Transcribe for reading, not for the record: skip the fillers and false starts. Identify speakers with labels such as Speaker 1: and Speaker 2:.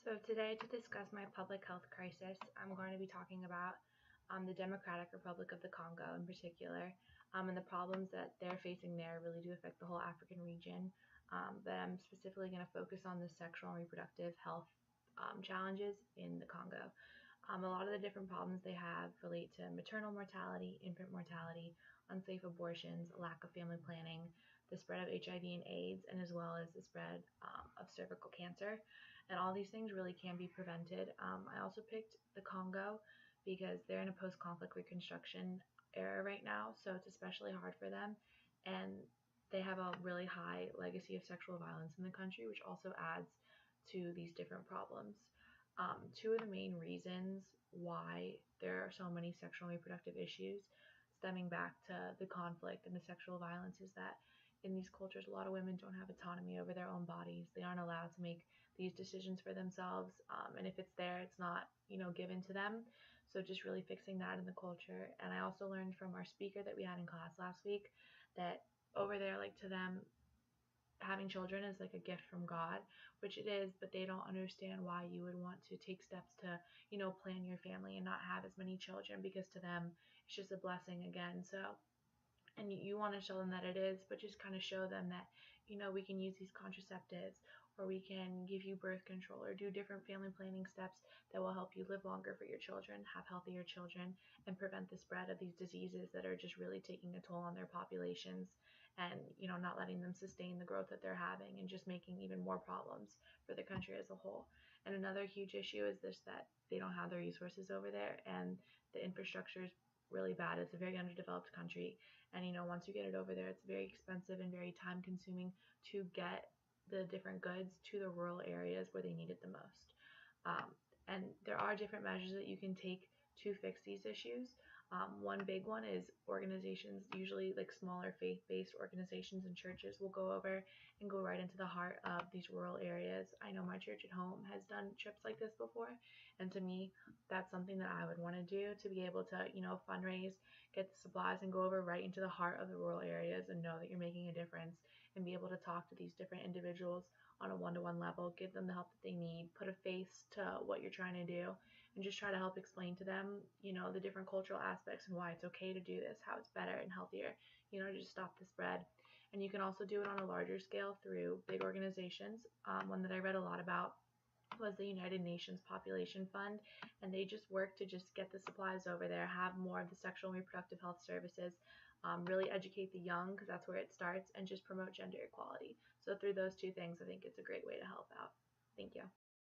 Speaker 1: So today, to discuss my public health crisis, I'm going to be talking about the Democratic Republic of the Congo in particular, and the problems that they're facing there really do affect the whole African region. But I'm specifically going to focus on the sexual and reproductive health challenges in the Congo. A lot of the different problems they have relate to maternal mortality, infant mortality, unsafe abortions, lack of family planning, the spread of HIV and AIDS, and as well as the spread of cervical cancer. And all these things really can be prevented. I also picked the Congo because they're in a post-conflict reconstruction era right now, so it's especially hard for them. And they have a really high legacy of sexual violence in the country, which also adds to these different problems. Two of the main reasons why there are so many sexual and reproductive issues stemming back to the conflict and the sexual violence is that in these cultures, a lot of women don't have autonomy over their own bodies. They aren't allowed to make these decisions for themselves. And if it's there, it's not, given to them. So just really fixing that in the culture. And I also learned from our speaker that we had in class last week that over there, like to them, having children is like a gift from God, which it is, but they don't understand why you would want to take steps to, plan your family and not have as many children because to them it's just a blessing again. So and you want to show them that it is, but just kind of show them that, we can use these contraceptives or we can give you birth control or do different family planning steps that will help you live longer for your children, have healthier children, and prevent the spread of these diseases that are just really taking a toll on their populations and, not letting them sustain the growth that they're having and just making even more problems for the country as a whole. And another huge issue is this that they don't have the resources over there and the infrastructure is really bad. It's a very underdeveloped country. And once you get it over there, it's very expensive and very time consuming to get the different goods to the rural areas where they need it the most. And there are different measures that you can take to fix these issues. One big one is organizations, usually like smaller faith-based organizations and churches, will go over and go right into the heart of these rural areas. I know my church at home has done trips like this before, and to me, that's something that I would want to do to be able to, fundraise, get the supplies, and go over right into the heart of the rural areas and know that you're making a difference and be able to talk to these different individuals on a one-to-one level, give them the help that they need, put a face to what you're trying to do, and just try to help explain to them, the different cultural aspects and why it's okay to do this, how it's better and healthier, to just stop the spread. And you can also do it on a larger scale through big organizations. One that I read a lot about was the United Nations Population Fund, and they just work to just get the supplies over there, have more of the sexual and reproductive health services, really educate the young because that's where it starts, and just promote gender equality. So through those two things, I think it's a great way to help out. Thank you.